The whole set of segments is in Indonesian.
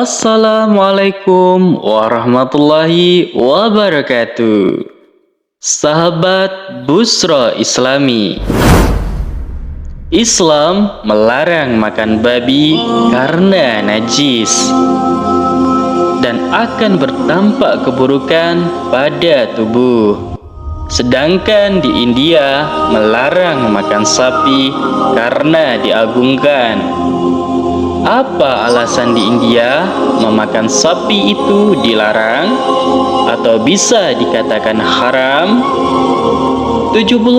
Assalamualaikum warahmatullahi wabarakatuh. Sahabat Busro Islami, Islam melarang makan babi karena najis dan akan berdampak keburukan pada tubuh. Sedangkan di India melarang makan sapi karena diagungkan. Apa alasan di India memakan sapi itu dilarang atau bisa dikatakan haram? 70%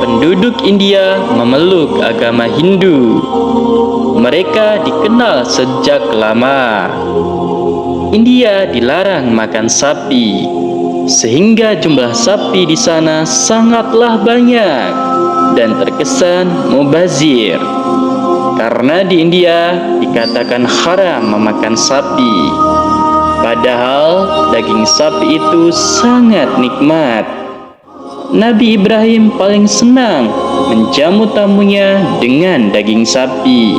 penduduk India memeluk agama Hindu. Mereka dikenal sejak lama. India dilarang makan sapi, sehingga jumlah sapi di sana sangatlah banyak dan terkesan mubazir. Karena di India dikatakan haram memakan sapi, padahal daging sapi itu sangat nikmat. Nabi Ibrahim paling senang menjamu tamunya dengan daging sapi.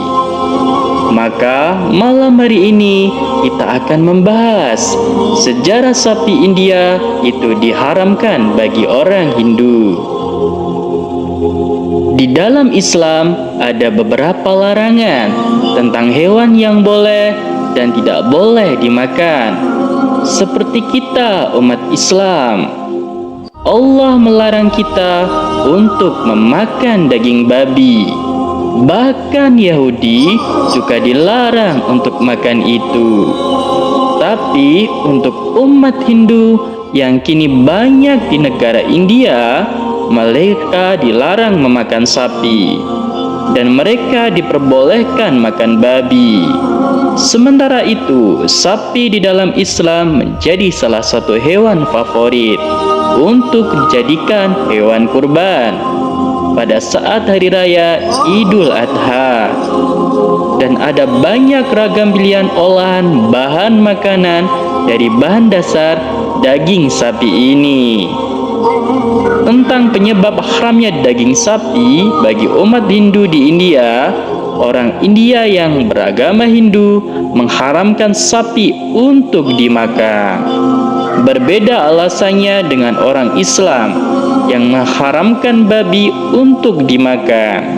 Maka malam hari ini kita akan membahas sejarah sapi India itu diharamkan bagi orang Hindu. Di dalam Islam ada beberapa larangan tentang hewan yang boleh dan tidak boleh dimakan. Seperti kita umat Islam, Allah melarang kita untuk memakan daging babi. Bahkan Yahudi juga dilarang untuk makan itu. Tapi untuk umat Hindu yang kini banyak di negara India, mereka dilarang memakan sapi dan mereka diperbolehkan makan babi. Sementara itu, sapi di dalam Islam menjadi salah satu hewan favorit untuk dijadikan hewan kurban pada saat hari raya Idul Adha. Dan ada banyak ragam pilihan olahan bahan makanan dari bahan dasar daging sapi ini. Tentang penyebab haramnya daging sapi bagi umat Hindu di India, orang India yang beragama Hindu mengharamkan sapi untuk dimakan. Berbeda alasannya dengan orang Islam yang mengharamkan babi untuk dimakan.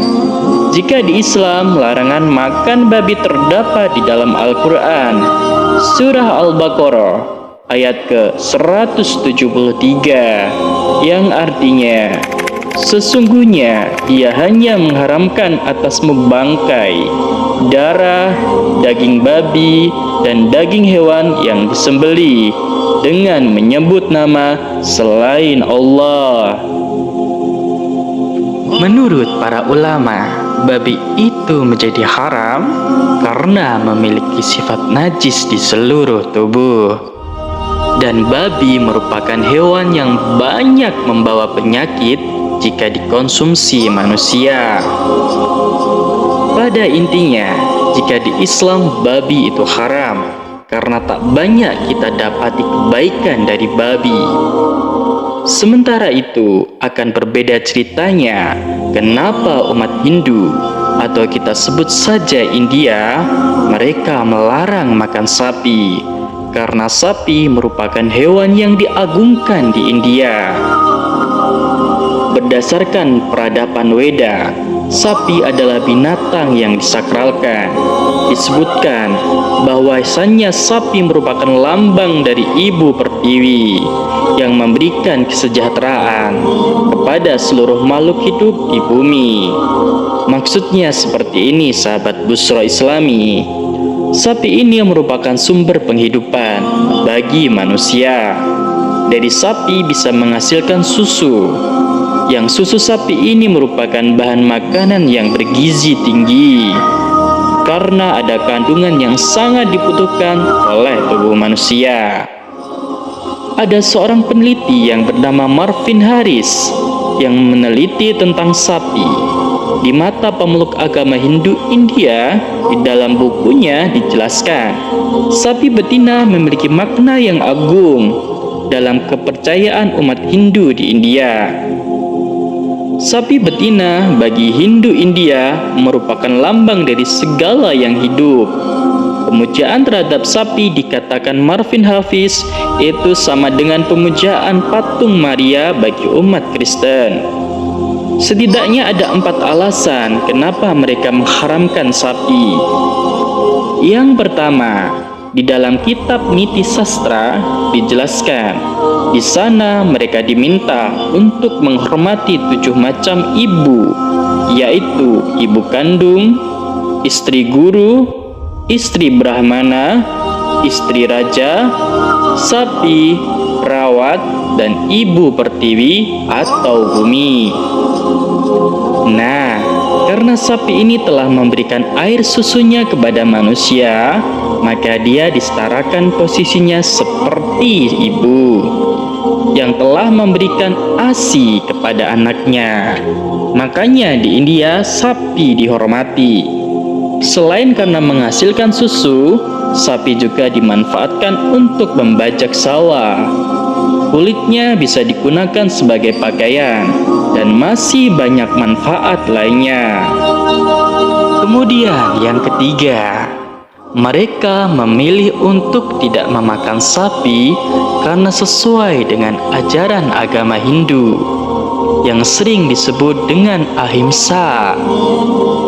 Jika di Islam, larangan makan babi terdapat di dalam Al-Quran, Surah Al-Baqarah, ayat ke-173, yang artinya, sesungguhnya dia hanya mengharamkan atasmu bangkai, darah, daging babi, dan daging hewan yang disembelih dengan menyebut nama selain Allah. Menurut para ulama, babi itu menjadi haram karena memiliki sifat najis di seluruh tubuh. Dan babi merupakan hewan yang banyak membawa penyakit jika dikonsumsi manusia. Pada intinya, jika di Islam babi itu haram karena tak banyak kita dapati kebaikan dari babi. Sementara itu, akan berbeda ceritanya kenapa umat Hindu atau kita sebut saja India, mereka melarang makan sapi karena sapi merupakan hewan yang diagungkan di India. Berdasarkan peradaban Weda, sapi adalah binatang yang disakralkan. Disebutkan bahwasannya sapi merupakan lambang dari Ibu Pertiwi yang memberikan kesejahteraan kepada seluruh makhluk hidup di bumi. Maksudnya seperti ini, sahabat Busro Islami. Sapi ini merupakan sumber penghidupan bagi manusia. Dari sapi bisa menghasilkan susu. Yang susu sapi ini merupakan bahan makanan yang bergizi tinggi karena ada kandungan yang sangat dibutuhkan oleh tubuh manusia. Ada seorang peneliti yang bernama Marvin Harris yang meneliti tentang sapi. Di mata pemeluk agama Hindu India, di dalam bukunya dijelaskan, sapi betina memiliki makna yang agung dalam kepercayaan umat Hindu di India. Sapi betina bagi Hindu India merupakan lambang dari segala yang hidup. Pemujaan terhadap sapi dikatakan Marvin Hafiz itu sama dengan pemujaan patung Maria bagi umat Kristen. Setidaknya ada 4 alasan kenapa mereka mengharamkan sapi. Yang pertama, di dalam kitab Niti Sastra dijelaskan, di sana mereka diminta untuk menghormati 7 macam ibu, yaitu ibu kandung, istri guru, istri brahmana, istri raja, sapi, perawat, dan ibu pertiwi atau bumi. Nah, karena sapi ini telah memberikan air susunya kepada manusia, maka dia disetarakan posisinya seperti ibu yang telah memberikan ASI kepada anaknya. Makanya di India sapi dihormati. Selain karena menghasilkan susu, sapi juga dimanfaatkan untuk membajak sawah. Kulitnya bisa digunakan sebagai pakaian dan masih banyak manfaat lainnya. Kemudian yang ketiga, mereka memilih untuk tidak memakan sapi karena sesuai dengan ajaran agama Hindu yang sering disebut dengan ahimsa,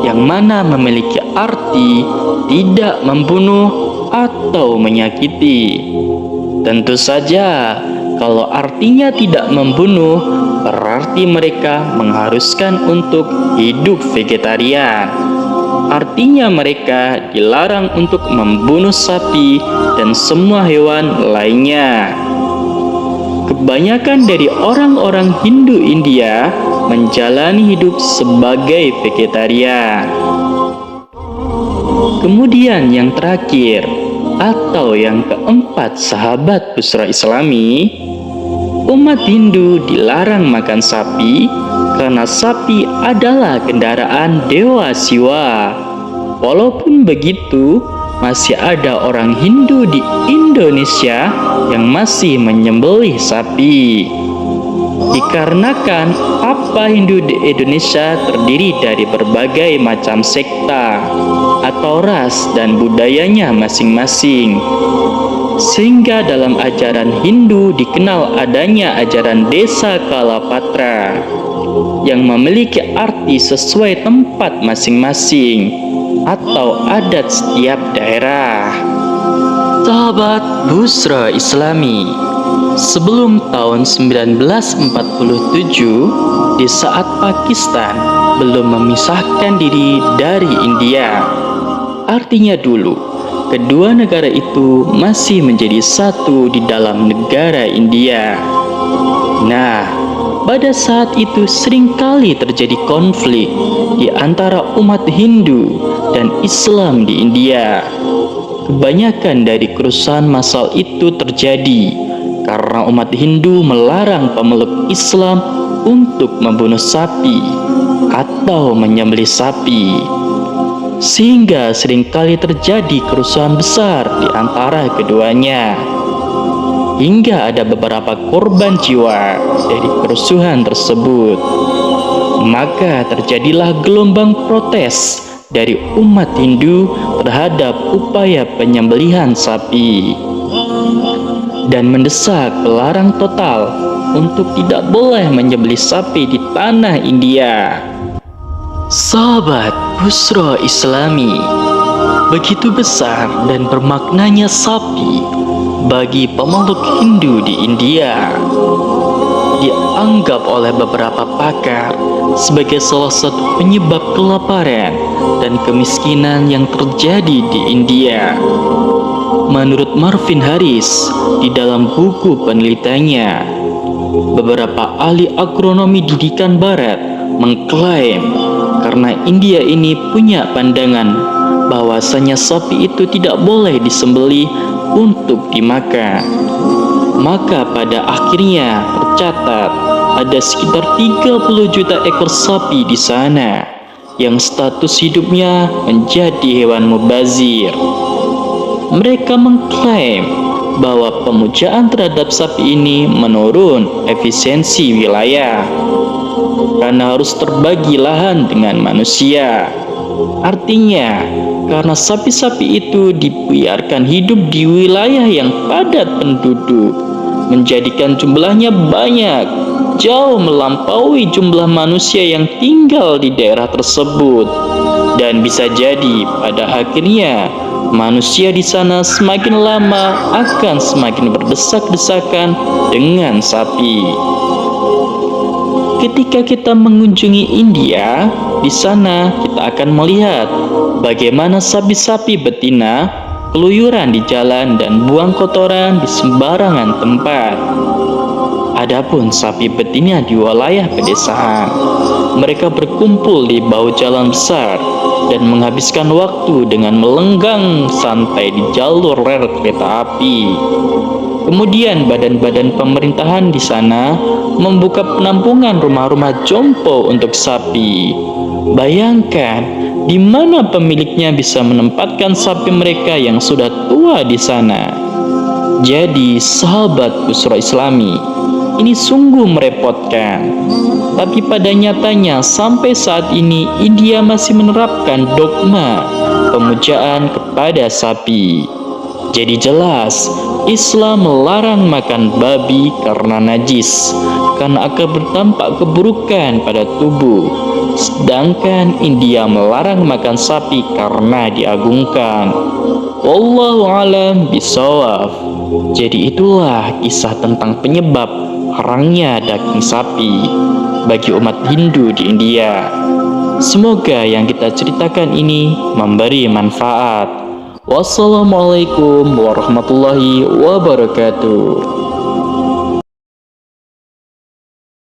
yang mana memiliki arti tidak membunuh atau menyakiti. Tentu saja, kalau artinya tidak membunuh, berarti mereka mengharuskan untuk hidup vegetarian. Artinya mereka dilarang untuk membunuh sapi dan semua hewan lainnya. Kebanyakan dari orang-orang Hindu India menjalani hidup sebagai vegetarian. Kemudian yang terakhir, atau yang keempat, sahabat Busra Islami, umat Hindu dilarang makan sapi karena sapi adalah kendaraan dewa Siwa. Walaupun begitu, masih ada orang Hindu di Indonesia yang masih menyembelih sapi. Dikarenakan apa Hindu di Indonesia terdiri dari berbagai macam sekta atau ras dan budayanya masing-masing, sehingga dalam ajaran Hindu dikenal adanya ajaran Desa Kalapatra yang memiliki arti sesuai tempat masing-masing atau adat setiap daerah. Sahabat Busra Islami, sebelum tahun 1947, di saat Pakistan belum memisahkan diri dari India, artinya dulu kedua negara itu masih menjadi satu di dalam negara India. Nah, pada saat itu seringkali terjadi konflik di antara umat Hindu dan Islam di India. Kebanyakan dari kerusuhan massal itu terjadi karena umat Hindu melarang pemeluk Islam untuk membunuh sapi atau menyembelih sapi, sehingga seringkali terjadi kerusuhan besar di antara keduanya, hingga ada beberapa korban jiwa dari kerusuhan tersebut. Maka terjadilah gelombang protes dari umat Hindu terhadap upaya penyembelihan sapi dan mendesak pelarang total untuk tidak boleh menyembelih sapi di tanah India. Sahabat Busra Islami, begitu besar dan bermaknanya sapi bagi pemeluk Hindu di India. Dianggap oleh beberapa pakar sebagai salah satu penyebab kelaparan dan kemiskinan yang terjadi di India. Menurut Marvin Harris, di dalam buku penelitiannya, beberapa ahli agronomi didikan barat mengklaim karena India ini punya pandangan bahwasanya sapi itu tidak boleh disembelih untuk dimakan. Maka pada akhirnya tercatat ada sekitar 30 juta ekor sapi di sana yang status hidupnya menjadi hewan mubazir. Mereka mengklaim bahwa pemujaan terhadap sapi ini menurun efisiensi wilayah karena harus terbagi lahan dengan manusia. Artinya, karena sapi-sapi itu dibiarkan hidup di wilayah yang padat penduduk, menjadikan jumlahnya banyak, jauh melampaui jumlah manusia yang tinggal di daerah tersebut. Dan bisa jadi pada akhirnya manusia di sana semakin lama akan semakin berdesak-desakan dengan sapi. Ketika kita mengunjungi India, di sana kita akan melihat bagaimana sapi-sapi betina keluyuran di jalan dan buang kotoran di sembarangan tempat. Adapun sapi betina di wilayah pedesaan, mereka berkumpul di bahu jalan besar dan menghabiskan waktu dengan melenggang santai di jalur rel kereta api. Kemudian badan-badan pemerintahan di sana membuka penampungan rumah-rumah jompo untuk sapi. Bayangkan, di mana pemiliknya bisa menempatkan sapi mereka yang sudah tua di sana. Jadi, sahabat Busra Islami, ini sungguh merepotkan. Tapi pada nyatanya sampai saat ini India masih menerapkan dogma pemujaan kepada sapi. Jadi jelas Islam melarang makan babi karena najis, karena akan berdampak keburukan pada tubuh. Sedangkan India melarang makan sapi karena diagungkan. Wallahu alam bisawab. Jadi itulah kisah tentang penyebab haramnya daging sapi bagi umat Hindu di India. Semoga yang kita ceritakan ini memberi manfaat. Wassalamualaikum warahmatullahi wabarakatuh.